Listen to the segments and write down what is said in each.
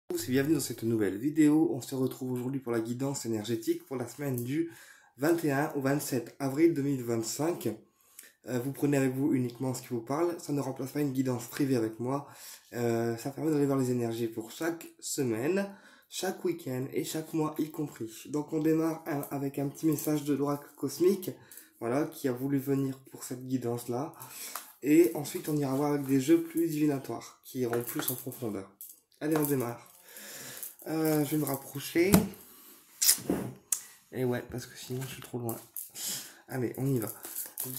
Tous et bienvenue dans cette nouvelle vidéo. On se retrouve aujourd'hui pour la guidance énergétique pour la semaine du 21 au 27 avril 2025. Vous prenez avec vous uniquement ce qui vous parle. Ça ne remplace pas une guidance privée avec moi. Ça permet d'aller voir les énergies pour chaque semaine, chaque week-end et chaque mois y compris. Donc on démarre avec un petit message de l'oracle cosmique, voilà, qui a voulu venir pour cette guidance-là. Et ensuite on ira voir avec des jeux plus divinatoires, qui iront plus en profondeur. Allez, on démarre. Je vais me rapprocher. Et ouais, parce que sinon je suis trop loin. Allez, on y va.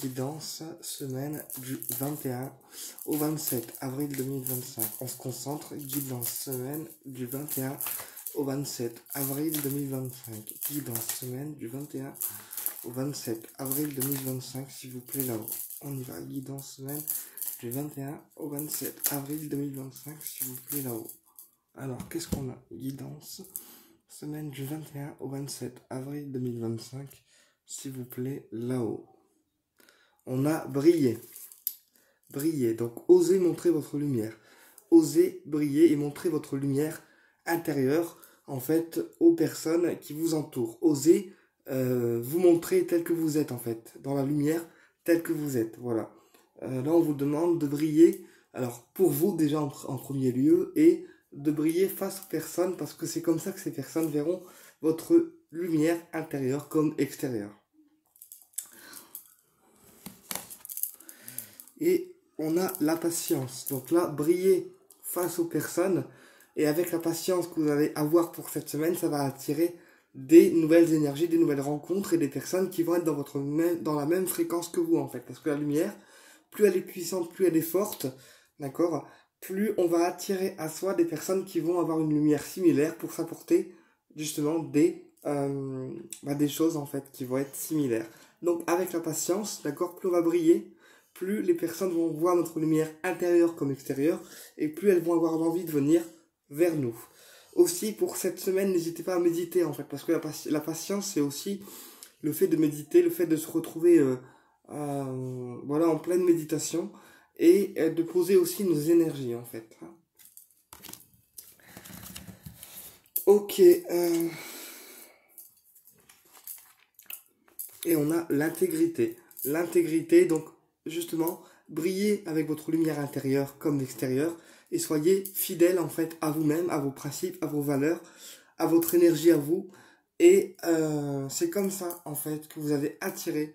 Guidance, semaine du 21 au 27 avril 2025. On se concentre. Guidance, semaine du 21 au 27 avril 2025. Guidance, semaine du 21 au 27 avril 2025, s'il vous plaît, là-haut. On y va. Guidance, semaine du 21 au 27 avril 2025, s'il vous plaît, là-haut. Alors, qu'est-ce qu'on a? Guidance, semaine du 21 au 27 avril 2025, s'il vous plaît, là-haut. On a brillé. Briller, donc osez montrer votre lumière. Osez briller et montrer votre lumière intérieure, en fait, aux personnes qui vous entourent. Osez vous montrer tel que vous êtes, en fait, dans la lumière, tel que vous êtes, voilà. Là, on vous demande de briller, alors, pour vous, déjà, en premier lieu, et de briller face aux personnes, parce que c'est comme ça que ces personnes verront votre lumière intérieure comme extérieure. Et on a la patience. Donc là, briller face aux personnes, et avec la patience que vous allez avoir pour cette semaine, ça va attirer des nouvelles énergies, des nouvelles rencontres et des personnes qui vont être dans la même fréquence que vous, en fait. Parce que la lumière, plus elle est puissante, plus elle est forte, d'accord, plus on va attirer à soi des personnes qui vont avoir une lumière similaire pour s'apporter justement des choses, en fait, qui vont être similaires. Donc avec la patience, d'accord, plus on va briller, plus les personnes vont voir notre lumière intérieure comme extérieure, et plus elles vont avoir envie de venir vers nous. Aussi, pour cette semaine, n'hésitez pas à méditer, en fait, parce que la patience, c'est aussi le fait de méditer, le fait de se retrouver voilà, en pleine méditation, et de poser aussi nos énergies, en fait. Ok. Et on a l'intégrité. L'intégrité, donc, justement, brillez avec votre lumière intérieure comme extérieure, et soyez fidèle, en fait, à vous-même, à vos principes, à vos valeurs, à votre énergie à vous. Et c'est comme ça, en fait, que vous allez attirer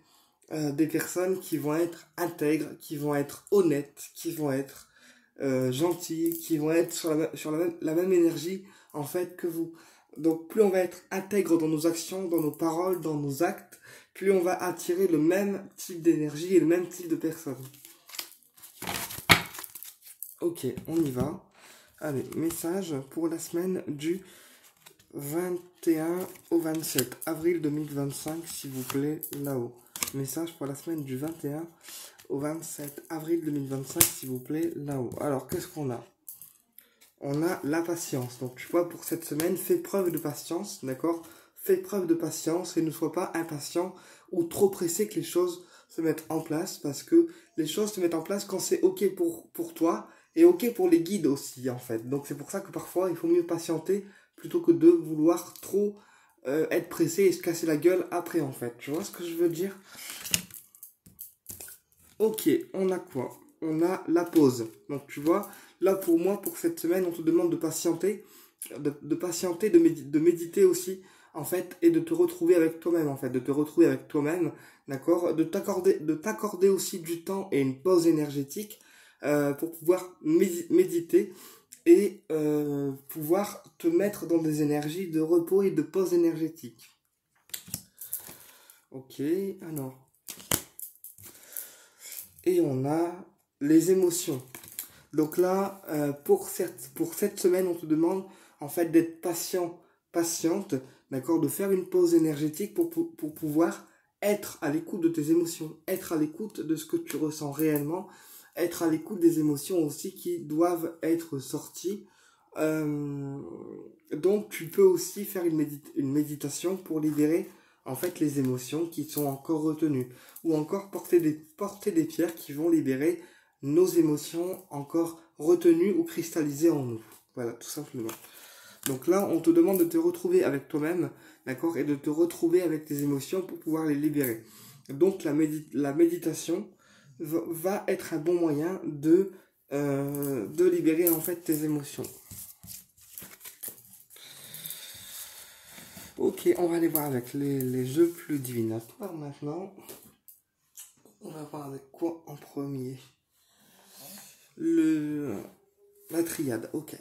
des personnes qui vont être intègres, qui vont être honnêtes, qui vont être gentilles, qui vont être sur la même énergie, en fait, que vous. Donc, plus on va être intègre dans nos actions, dans nos paroles, dans nos actes, plus on va attirer le même type d'énergie et le même type de personnes. Ok, on y va. Allez, message pour la semaine du 21 au 27 avril 2025, s'il vous plaît, là-haut. Message pour la semaine du 21 au 27 avril 2025, s'il vous plaît, là-haut. Alors, qu'est-ce qu'on a? On a la patience. Donc, tu vois, pour cette semaine, fais preuve de patience, d'accord? Fais preuve de patience et ne sois pas impatient ou trop pressé que les choses se mettent en place, parce que les choses se mettent en place quand c'est ok pour toi et ok pour les guides aussi, en fait. Donc, c'est pour ça que parfois, il faut mieux patienter plutôt que de vouloir trop être pressé et se casser la gueule après, en fait. Tu vois ce que je veux dire? Ok, on a quoi? On a la pause. Donc, tu vois, là, pour moi, pour cette semaine, on te demande de patienter, de patienter, de méditer aussi, en fait, et de te retrouver avec toi-même, en fait, de te retrouver avec toi-même, d'accord? De t'accorder aussi du temps et une pause énergétique pour pouvoir méditer et pouvoir te mettre dans des énergies de repos et de pause énergétique. Ok, alors. Et on a les émotions. Donc là, pour cette semaine, on te demande en fait d'être patiente, d'accord, de faire une pause énergétique pour pouvoir être à l'écoute de tes émotions, être à l'écoute de ce que tu ressens réellement, être à l'écoute des émotions aussi qui doivent être sorties. Donc tu peux aussi faire une méditation pour libérer en fait les émotions qui sont encore retenues, ou encore porter des pierres qui vont libérer nos émotions encore retenues ou cristallisées en nous. Voilà, tout simplement. Donc là, on te demande de te retrouver avec toi-même, d'accord, et de te retrouver avec tes émotions pour pouvoir les libérer. Donc la méditation va être un bon moyen de libérer en fait tes émotions. Ok, on va aller voir avec les jeux plus divinatoires maintenant. On va voir avec quoi en premier? La triade, ok.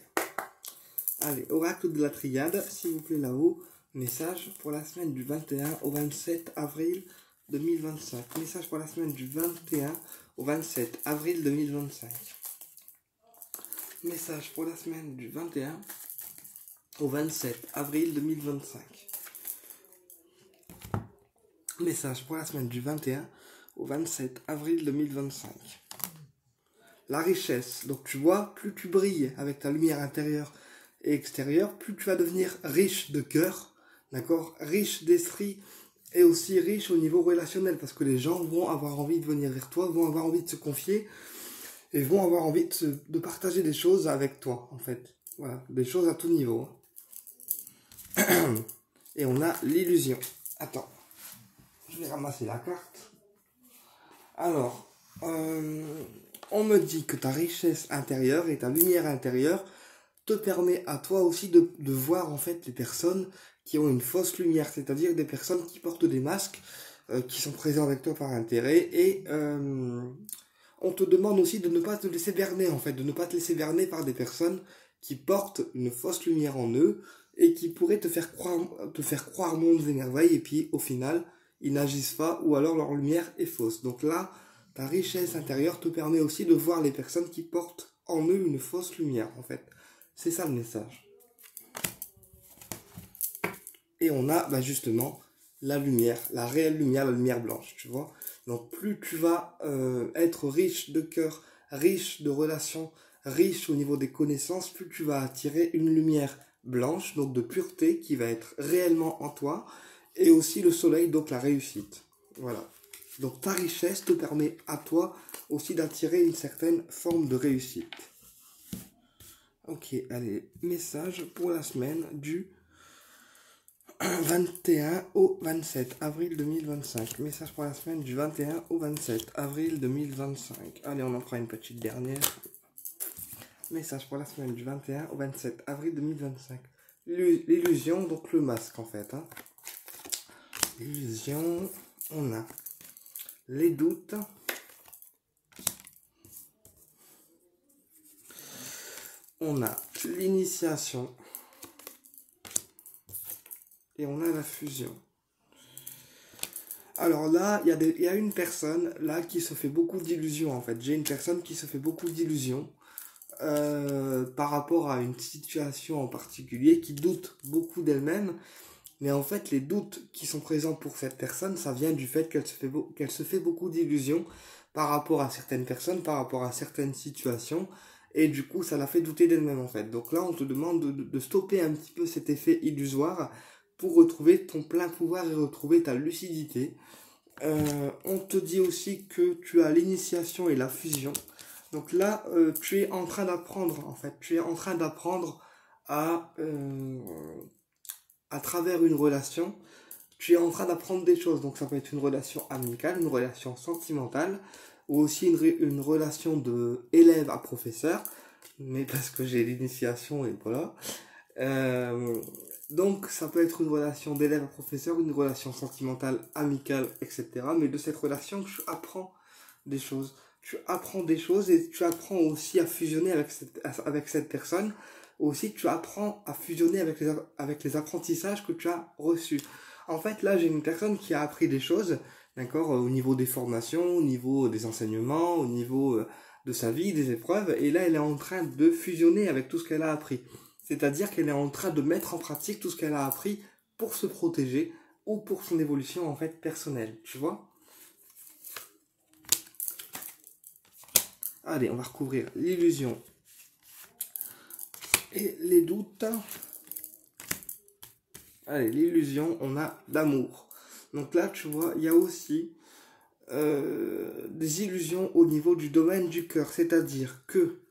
Allez, oracle de la triade, s'il vous plaît là-haut. Message pour la semaine du 21 au 27 avril 2025. Message pour la semaine du 21 au 27 avril 2025. Message pour la semaine du 21 au 27 avril 2025. Message pour la semaine du 21 au 27 avril 2025. La richesse. Donc tu vois, plus tu brilles avec ta lumière intérieure et extérieure, plus tu vas devenir riche de cœur, d'accord, riche d'esprit et aussi riche au niveau relationnel, parce que les gens vont avoir envie de venir vers toi, vont avoir envie de se confier et vont avoir envie de partager des choses avec toi, en fait. Voilà, des choses à tout niveau. Et on a l'illusion. Attends, je vais ramasser la carte. Alors, on me dit que ta richesse intérieure et ta lumière intérieure te permet à toi aussi de voir en fait les personnes qui ont une fausse lumière, c'est-à-dire des personnes qui portent des masques, qui sont présents avec toi par intérêt, et on te demande aussi de ne pas te laisser berner en fait, de ne pas te laisser berner par des personnes qui portent une fausse lumière en eux et qui pourraient te faire croire mondes et merveilles, et puis au final ils n'agissent pas, ou alors leur lumière est fausse. Donc là, ta richesse intérieure te permet aussi de voir les personnes qui portent en eux une fausse lumière, en fait. C'est ça le message. Et on a justement la lumière, la réelle lumière, la lumière blanche, tu vois. Donc plus tu vas être riche de cœur, riche de relations, riche au niveau des connaissances, plus tu vas attirer une lumière blanche, donc de pureté, qui va être réellement en toi, et aussi le soleil, donc la réussite. Voilà. Donc ta richesse te permet à toi aussi d'attirer une certaine forme de réussite. Ok, allez, message pour la semaine du 21 au 27 avril 2025. Message pour la semaine du 21 au 27 avril 2025. Allez, on en prend une petite dernière. Message pour la semaine du 21 au 27 avril 2025. L'illusion, donc le masque en fait. Hein. L'illusion, on a les doutes, on a l'initiation et on a la fusion. Alors là, il y a une personne là qui se fait beaucoup d'illusions en fait. J'ai une personne qui se fait beaucoup d'illusions par rapport à une situation en particulier, qui doute beaucoup d'elle-même. Mais en fait, les doutes qui sont présents pour cette personne, ça vient du fait qu'elle se fait beaucoup d'illusions par rapport à certaines personnes, par rapport à certaines situations, et du coup, ça la fait douter d'elle-même en fait. Donc là, on te demande de stopper un petit peu cet effet illusoire pour retrouver ton plein pouvoir et retrouver ta lucidité. On te dit aussi que tu as l'initiation et la fusion. Donc là, tu es en train d'apprendre en fait. Tu es en train d'apprendre à travers une relation, tu es en train d'apprendre des choses. Donc ça peut être une relation amicale, une relation sentimentale, ou aussi une relation de élève à professeur, mais parce que j'ai l'initiation et voilà. Donc ça peut être une relation d'élève à professeur, une relation sentimentale, amicale, etc. Mais de cette relation, tu apprends des choses. Tu apprends des choses et tu apprends aussi à fusionner avec cette personne. Aussi, tu apprends à fusionner avec les apprentissages que tu as reçus. En fait, là, j'ai une personne qui a appris des choses, d'accord, au niveau des formations, au niveau des enseignements, au niveau de sa vie, des épreuves. Et là, elle est en train de fusionner avec tout ce qu'elle a appris. C'est-à-dire qu'elle est en train de mettre en pratique tout ce qu'elle a appris pour se protéger ou pour son évolution, en fait, personnelle. Tu vois ? Allez, on va recouvrir l'illusion et les doutes. Allez, l'illusion, on a l'amour. Donc là, tu vois, il y a aussi des illusions au niveau du domaine du cœur. C'est-à-dire que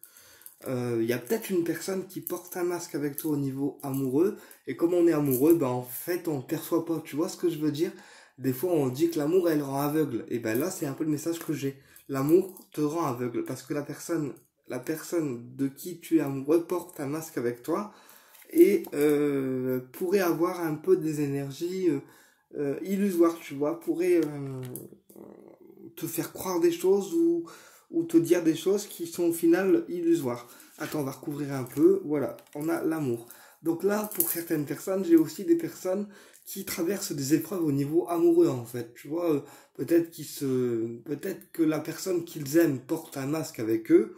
Il y a peut-être une personne qui porte un masque avec toi au niveau amoureux, et comme on est amoureux, ben en fait on ne perçoit pas, tu vois ce que je veux dire? Des fois on dit que l'amour elle rend aveugle, et ben là c'est un peu le message que j'ai. L'amour te rend aveugle, parce que la personne de qui tu es amoureux porte un masque avec toi, et pourrait avoir un peu des énergies illusoires, tu vois, pourrait te faire croire des choses ou te dire des choses qui sont au final illusoires. Attends, on va recouvrir un peu. Voilà, on a l'amour. Donc là, pour certaines personnes, j'ai aussi des personnes qui traversent des épreuves au niveau amoureux, en fait. Tu vois, peut-être que la personne qu'ils aiment porte un masque avec eux.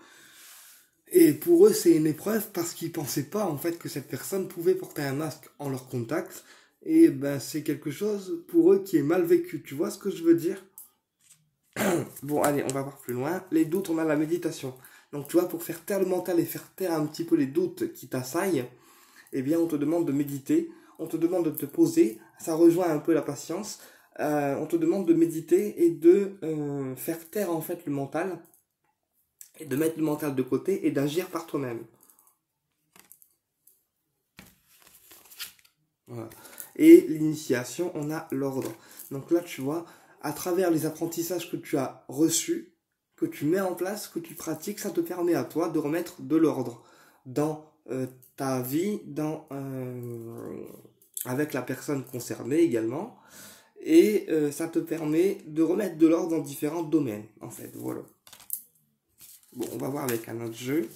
Et pour eux, c'est une épreuve parce qu'ils pensaient pas, en fait, que cette personne pouvait porter un masque en leur contact. Et ben, c'est quelque chose pour eux qui est mal vécu. Tu vois ce que je veux dire? Bon, allez, on va voir plus loin. Les doutes, on a la méditation. Donc, tu vois, pour faire taire le mental et faire taire un petit peu les doutes qui t'assaillent, eh bien, on te demande de méditer. On te demande de te poser. Ça rejoint un peu la patience. On te demande de méditer et de faire taire, en fait, le mental. Et de mettre le mental de côté et d'agir par toi-même. Voilà. Et l'initiation, on a l'ordre. Donc là, tu vois, à travers les apprentissages que tu as reçus, que tu mets en place, que tu pratiques, ça te permet à toi de remettre de l'ordre dans ta vie, avec la personne concernée également. Et ça te permet de remettre de l'ordre dans différents domaines, en fait. Voilà. Bon, on va voir avec un autre jeu.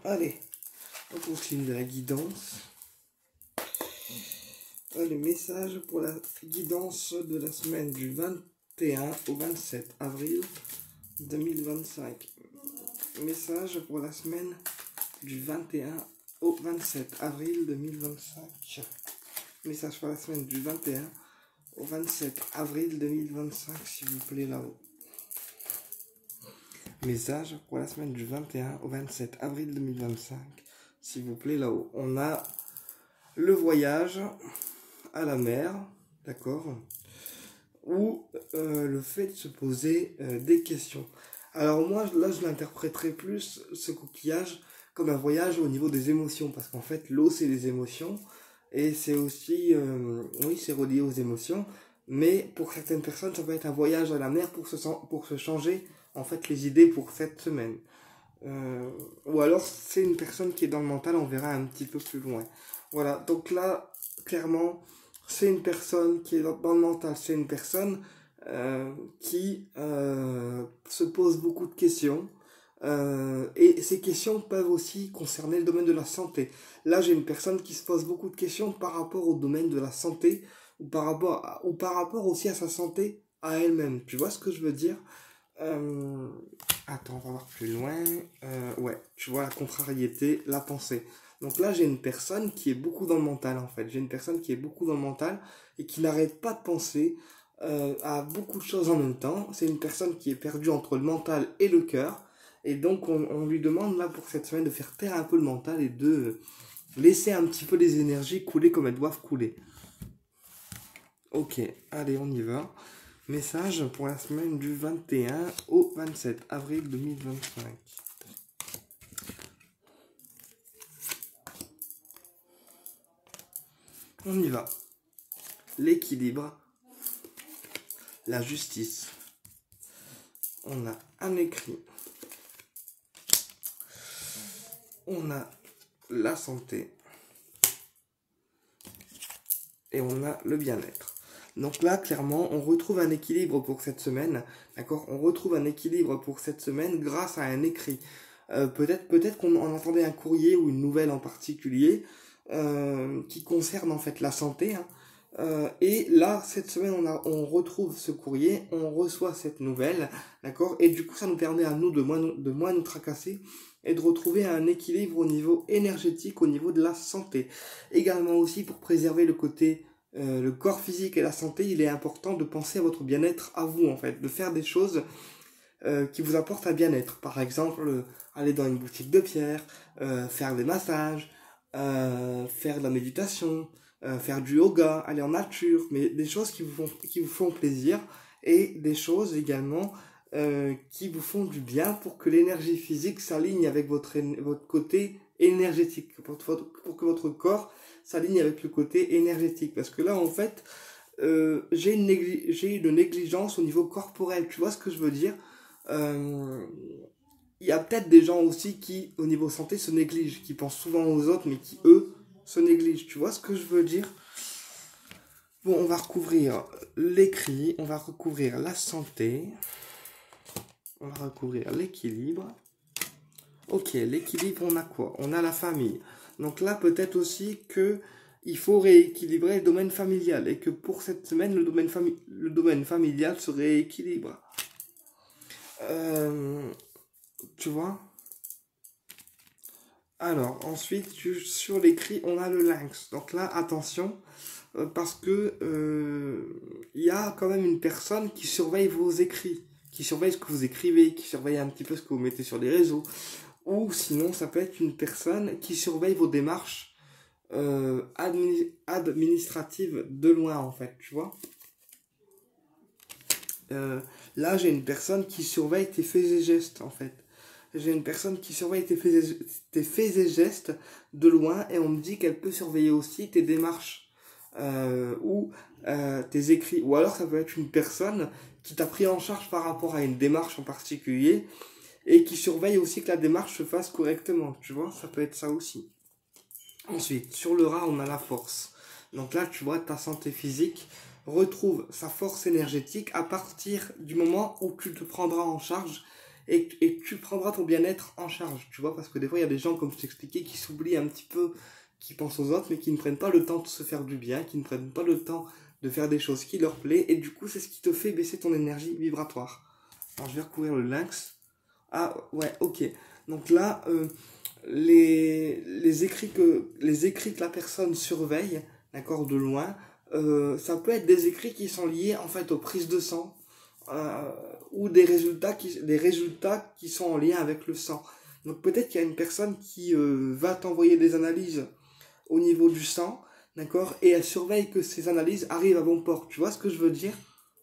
Allez, on continue de la guidance. Le message pour la guidance de la semaine du 21 au 27 avril 2025. Message pour la semaine du 21 au 27 avril 2025. Message pour la semaine du 21 au 27 avril 2025, s'il vous plaît, là-haut. Message pour la semaine du 21 au 27 avril 2025, s'il vous plaît, là-haut. On a le voyage à la mer, d'accord, ou le fait de se poser des questions. Alors moi, là, je l'interpréterais plus, ce coquillage, comme un voyage au niveau des émotions, parce qu'en fait, l'eau, c'est les émotions, et c'est aussi, oui, c'est relié aux émotions, mais pour certaines personnes, ça peut être un voyage à la mer pour se changer, en fait, les idées pour cette semaine. Ou alors, c'est une personne qui est dans le mental, on verra un petit peu plus loin. Voilà, donc là, clairement, c'est une personne qui est dans le mental, c'est une personne qui se pose beaucoup de questions. Et ces questions peuvent aussi concerner le domaine de la santé. Là, j'ai une personne qui se pose beaucoup de questions par rapport au domaine de la santé ou par rapport aussi à sa santé à elle-même. Tu vois ce que je veux dire? Attends, on va voir plus loin. Ouais, tu vois la contrariété, la pensée. Donc là, j'ai une personne qui est beaucoup dans le mental, en fait. J'ai une personne qui est beaucoup dans le mental et qui n'arrête pas de penser à beaucoup de choses en même temps. C'est une personne qui est perdue entre le mental et le cœur. Et donc, on lui demande, là, pour cette semaine, de faire taire un peu le mental et de laisser un petit peu les énergies couler comme elles doivent couler. Ok, allez, on y va. Message pour la semaine du 21 au 27 avril 2025. On y va. L'équilibre, la justice. On a un écrit. On a la santé. Et on a le bien-être. Donc là, clairement, on retrouve un équilibre pour cette semaine. D'accord? On retrouve un équilibre pour cette semaine grâce à un écrit. Peut-être qu'on en attendait un courrier ou une nouvelle en particulier qui concerne en fait la santé. Hein. Et là, cette semaine, on retrouve ce courrier, on reçoit cette nouvelle, d'accord? Et du coup, ça nous permet à nous de moins nous tracasser et de retrouver un équilibre au niveau énergétique, au niveau de la santé. Également aussi, pour préserver le corps physique et la santé, il est important de penser à votre bien-être à vous, en fait, de faire des choses qui vous apportent un bien-être. Par exemple, aller dans une boutique de pierre, faire des massages, faire de la méditation, faire du yoga, aller en nature, mais des choses qui vous font plaisir et des choses également qui vous font du bien pour que l'énergie physique s'aligne avec votre côté énergétique, pour que votre corps s'aligne avec le côté énergétique. Parce que là, en fait, j'ai une négligence au niveau corporel, tu vois ce que je veux dire? Il y a peut-être des gens aussi qui, au niveau santé, se négligent, qui pensent souvent aux autres, mais qui, eux, se négligent. Tu vois ce que je veux dire? Bon, on va recouvrir l'écrit, on va recouvrir la santé, on va recouvrir l'équilibre. Ok, l'équilibre, on a quoi? On a la famille. Donc là, peut-être aussi que il faut rééquilibrer le domaine familial et que pour cette semaine, le domaine familial se rééquilibre. Tu vois? Alors, ensuite, sur l'écrit, on a le lynx. Donc là, attention, parce que il y a quand même une personne qui surveille vos écrits, qui surveille ce que vous écrivez, qui surveille un petit peu ce que vous mettez sur les réseaux. Ou sinon, ça peut être une personne qui surveille vos démarches administratives de loin, en fait, tu vois. Là, j'ai une personne qui surveille tes faits et gestes, en fait. J'ai une personne qui surveille tes faits et gestes de loin et on me dit qu'elle peut surveiller aussi tes démarches ou tes écrits. Ou alors, ça peut être une personne qui t'a pris en charge par rapport à une démarche en particulier et qui surveille aussi que la démarche se fasse correctement, tu vois, ça peut être ça aussi. Ensuite, sur le rat, on a la force. Donc là, tu vois, ta santé physique retrouve sa force énergétique à partir du moment où tu te prendras en charge et tu prendras ton bien-être en charge, tu vois, parce que des fois, il y a des gens, comme je t'expliquais, qui s'oublient un petit peu, qui pensent aux autres, mais qui ne prennent pas le temps de se faire du bien, qui ne prennent pas le temps de faire des choses qui leur plaisent, et du coup, c'est ce qui te fait baisser ton énergie vibratoire. Alors, je vais recouvrir le lynx. Ah ouais, ok. Donc là, les écrits que la personne surveille, d'accord, de loin, ça peut être des écrits qui sont liés en fait aux prises de sang ou des résultats qui sont en lien avec le sang. Donc peut-être qu'il y a une personne qui va t'envoyer des analyses au niveau du sang, d'accord, et elle surveille que ces analyses arrivent à bon port. Tu vois ce que je veux dire?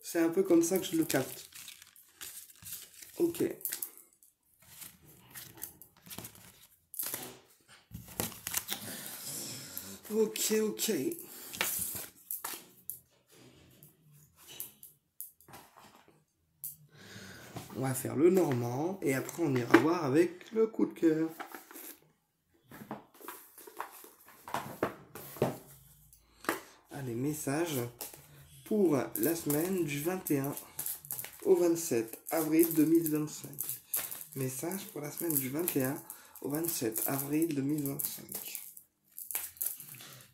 C'est un peu comme ça que je le capte. Ok. Ok, ok. On va faire le normand et après on ira voir avec le coup de cœur. Allez, message pour la semaine du 21 au 27 avril 2025. Message pour la semaine du 21 au 27 avril 2025.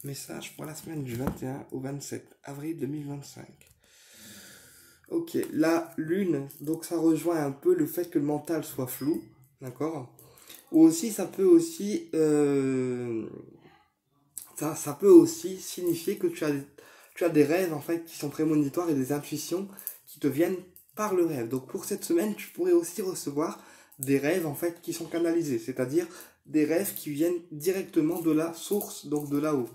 Message pour la semaine du 21 au 27 avril 2025. Ok, la lune, donc ça rejoint un peu le fait que le mental soit flou, d'accord? Ou aussi, ça peut aussi ça peut aussi signifier que tu as des rêves en fait qui sont prémonitoires et des intuitions qui te viennent par le rêve. Donc pour cette semaine, tu pourrais aussi recevoir des rêves en fait qui sont canalisés, c'est-à-dire des rêves qui viennent directement de la source, donc de là-haut.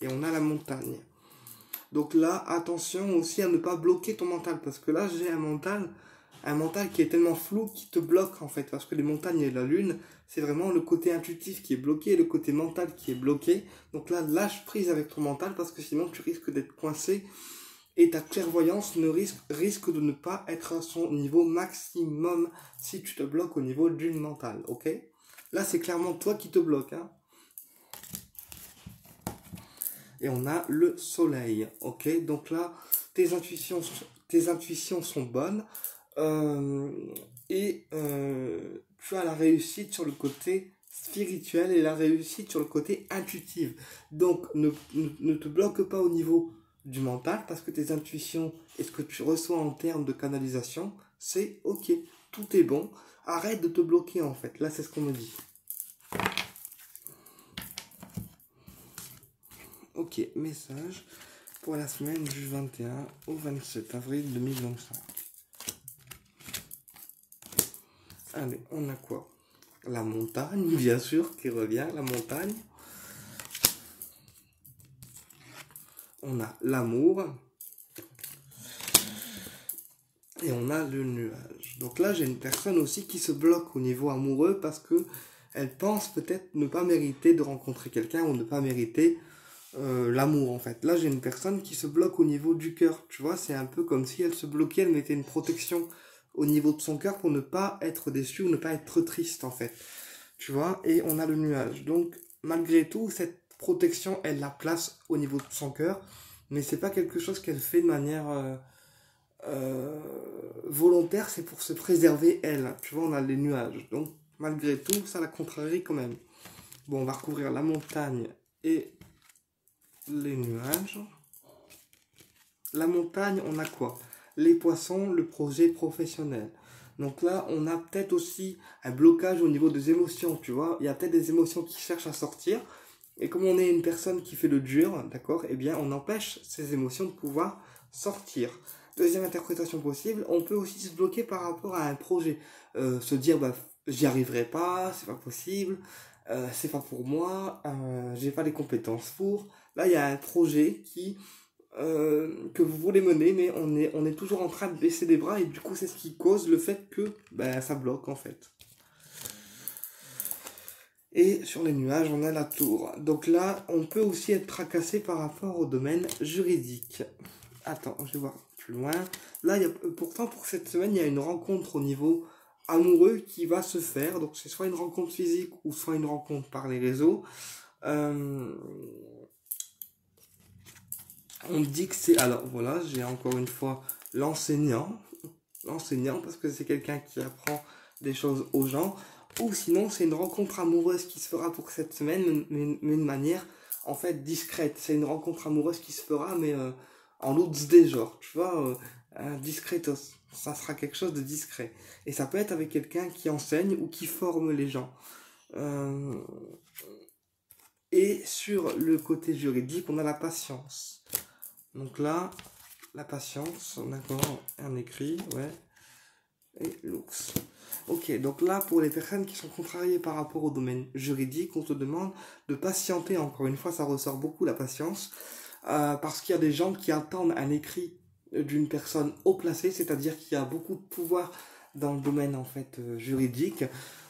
Et on a la montagne. Donc là, attention aussi à ne pas bloquer ton mental, parce que là j'ai un mental qui est tellement flou qui te bloque en fait, parce que les montagnes et la lune, c'est vraiment le côté intuitif qui est bloqué et le côté mental qui est bloqué. Donc là, lâche prise avec ton mental, parce que sinon tu risques d'être coincé et ta clairvoyance risque de ne pas être à son niveau maximum si tu te bloques au niveau d'une mentale, ok? Là, c'est clairement toi qui te bloque, hein. Et on a le soleil, ok? Donc là, tes intuitions sont bonnes et tu as la réussite sur le côté spirituel et la réussite sur le côté intuitif. Donc ne te bloque pas au niveau du mental, parce que tes intuitions et ce que tu reçois en termes de canalisation, c'est ok, tout est bon. Arrête de te bloquer en fait. Là, c'est ce qu'on me dit. Ok, message pour la semaine du 21 au 27 avril 2025. Allez, on a quoi? la montagne, bien sûr, qui revient, la montagne. On a l'amour. Et on a le nuage. Donc là, j'ai une personne aussi qui se bloque au niveau amoureux parce que elle pense peut-être ne pas mériter de rencontrer quelqu'un ou ne pas mériter l'amour en fait. Là, j'ai une personne qui se bloque au niveau du cœur. Tu vois, c'est un peu comme si elle se bloquait, elle mettait une protection au niveau de son cœur pour ne pas être déçue ou ne pas être triste en fait. Tu vois, et on a le nuage. Donc, malgré tout, cette protection, elle la place au niveau de son cœur, mais c'est pas quelque chose qu'elle fait de manière volontaire, c'est pour se préserver elle. Tu vois, on a les nuages. Donc, malgré tout, ça la contrarie quand même. Bon, on va recouvrir la montagne et les nuages. La montagne, on a quoi? Les poissons, le projet professionnel. Donc là, on a peut-être aussi un blocage au niveau des émotions, tu vois. Il y a peut-être des émotions qui cherchent à sortir. Et comme on est une personne qui fait le dur, d'accord, eh bien, on empêche ces émotions de pouvoir sortir. Deuxième interprétation possible, on peut aussi se bloquer par rapport à un projet. Se dire, bah, j'y arriverai pas, c'est pas possible, c'est pas pour moi, j'ai pas les compétences pour. Là, il y a un projet que vous voulez mener, mais on est toujours en train de baisser les bras et du coup, c'est ce qui cause le fait que bah, ça bloque en fait. Et sur les nuages, on a la tour. Donc là, on peut aussi être tracassé par rapport au domaine juridique. Attends, je vais voir plus loin. Là, pourtant, pour cette semaine, il y a une rencontre au niveau amoureux qui va se faire. Donc, c'est soit une rencontre physique ou soit une rencontre par les réseaux. On dit que c'est... Alors, voilà, j'ai encore une fois l'enseignant. L'enseignant, parce que c'est quelqu'un qui apprend des choses aux gens. Ou sinon, c'est une rencontre amoureuse qui se fera pour cette semaine, mais de manière, en fait, discrète. C'est une rencontre amoureuse qui se fera, mais en l'autre des genres, tu vois, discretos. Ça sera quelque chose de discret. Et ça peut être avec quelqu'un qui enseigne ou qui forme les gens. Et sur le côté juridique, on a la patience. Donc là, la patience, d'accord, un écrit, ouais. Et l'ours. Ok, donc là, pour les personnes qui sont contrariées par rapport au domaine juridique, on te demande de patienter. Encore une fois, ça ressort beaucoup la patience, parce qu'il y a des gens qui attendent un écrit d'une personne haut placée, c'est-à-dire qu'il y a beaucoup de pouvoir dans le domaine en fait juridique,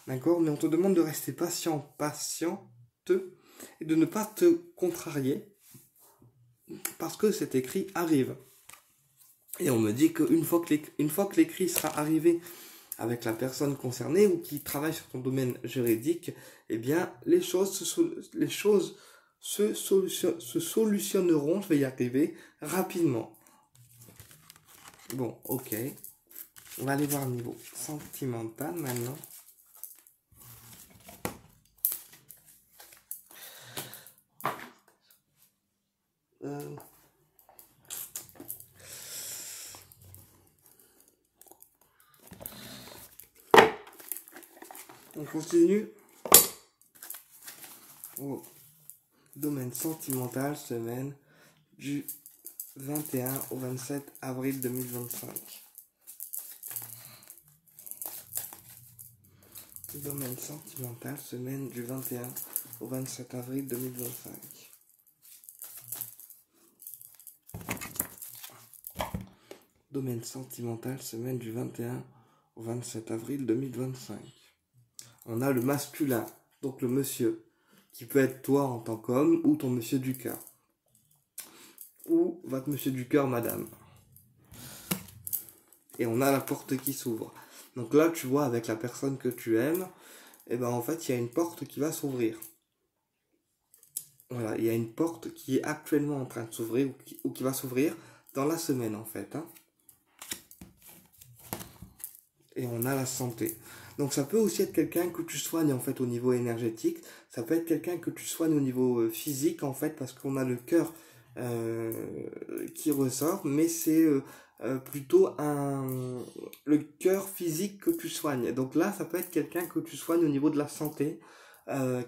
d'accord. Mais on te demande de rester patiente, et de ne pas te contrarier, parce que cet écrit arrive. Et on me dit qu'une fois que l'écrit sera arrivé avec la personne concernée ou qui travaille sur ton domaine juridique, eh bien, les choses se solutionneront, je vais y arriver, rapidement. Bon, ok. On va aller voir le niveau sentimental maintenant. On continue. Oh. Domaine sentimental, semaine du 21 au 27 avril 2025. Domaine sentimental, semaine du 21 au 27 avril 2025. Domaine sentimental, semaine du 21 au 27 avril 2025. On a le masculin, donc le monsieur, qui peut être toi en tant qu'homme ou ton monsieur du cœur. Ou votre monsieur du cœur, madame. Et on a la porte qui s'ouvre. Donc là, tu vois, avec la personne que tu aimes, et ben en fait, il y a une porte qui va s'ouvrir. Voilà, il y a une porte qui est actuellement en train de s'ouvrir ou qui va s'ouvrir dans la semaine en fait. Hein. Et on a la santé. Donc ça peut aussi être quelqu'un que tu soignes en fait au niveau énergétique. Ça peut être quelqu'un que tu soignes au niveau physique en fait parce qu'on a le cœur qui ressort. Mais c'est plutôt le cœur physique que tu soignes. Donc là ça peut être quelqu'un que tu soignes au niveau de la santé.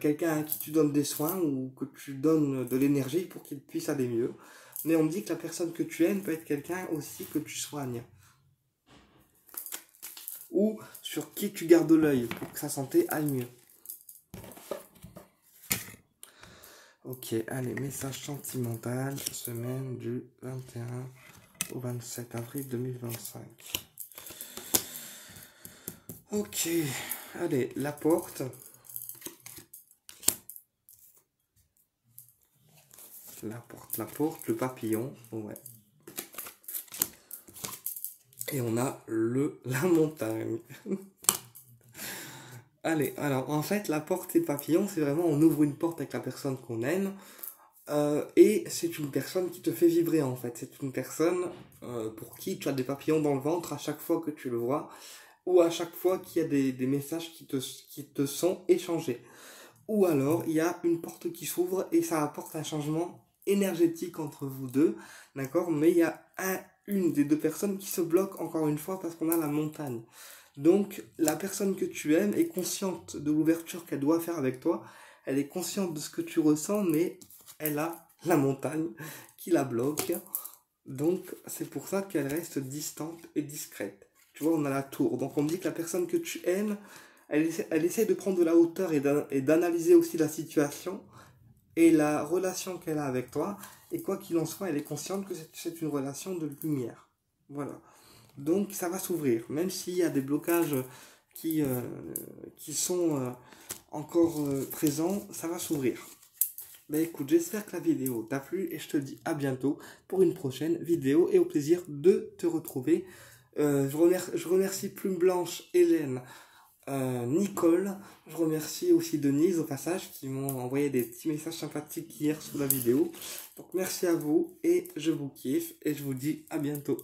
Quelqu'un à qui tu donnes des soins ou que tu donnes de l'énergie pour qu'il puisse aller mieux. Mais on me dit que la personne que tu aimes peut être quelqu'un aussi que tu soignes. Ou sur qui tu gardes l'œil pour que sa santé aille mieux. Ok, allez, message sentimental, semaine du 21 au 27 avril 2025. Ok, allez, la porte, le papillon, ouais. Et on a la montagne. Allez, alors en fait, la porte et le papillon, c'est vraiment on ouvre une porte avec la personne qu'on aime. Et c'est une personne qui te fait vibrer en fait. C'est une personne pour qui tu as des papillons dans le ventre à chaque fois que tu le vois. Ou à chaque fois qu'il y a des messages qui te sont échangés. Ou alors, il y a une porte qui s'ouvre et ça apporte un changement énergétique entre vous deux, d'accord? Mais il y a une des deux personnes qui se bloque encore une fois parce qu'on a la montagne. Donc, la personne que tu aimes est consciente de l'ouverture qu'elle doit faire avec toi. Elle est consciente de ce que tu ressens, mais elle a la montagne qui la bloque. Donc, c'est pour ça qu'elle reste distante et discrète. Tu vois, on a la tour. Donc, on dit que la personne que tu aimes, elle essaie de prendre de la hauteur et d'analyser aussi la situation et la relation qu'elle a avec toi. Et quoi qu'il en soit, elle est consciente que c'est une relation de lumière. Voilà. Donc, ça va s'ouvrir. Même s'il y a des blocages qui, euh, qui sont encore présents, ça va s'ouvrir. Ben écoute, j'espère que la vidéo t'a plu et je te dis à bientôt pour une prochaine vidéo et au plaisir de te retrouver. Je remercie Plume Blanche, Hélène, Nicole. Je remercie aussi Denise au passage qui m'ont envoyé des petits messages sympathiques hier sous la vidéo. Donc merci à vous et je vous kiffe et je vous dis à bientôt.